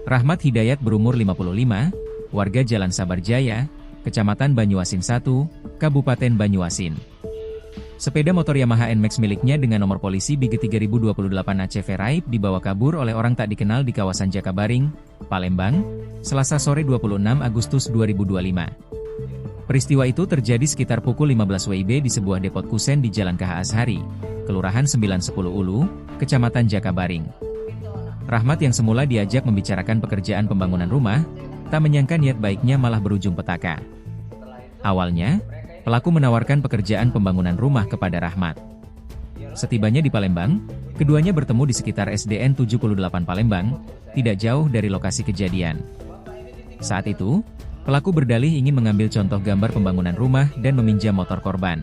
Rahmat Hidayat berumur 55, warga Jalan Sabarjaya, Kecamatan Banyuasin 1, Kabupaten Banyuasin. Sepeda motor Yamaha NMAX miliknya dengan nomor polisi BIG 3028 ACV raib dibawa kabur oleh orang tak dikenal di kawasan Jakabaring, Palembang, Selasa sore 26 Agustus 2025. Peristiwa itu terjadi sekitar pukul 15 WIB di sebuah depot kusen di Jalan KH Ashari, Kelurahan 910 Ulu, Kecamatan Jakabaring. Rahmat yang semula diajak membicarakan pekerjaan pembangunan rumah, tak menyangka niat baiknya malah berujung petaka. Awalnya, pelaku menawarkan pekerjaan pembangunan rumah kepada Rahmat. Setibanya di Palembang, keduanya bertemu di sekitar SDN 78 Palembang, tidak jauh dari lokasi kejadian. Saat itu, pelaku berdalih ingin mengambil contoh gambar pembangunan rumah dan meminjam motor korban.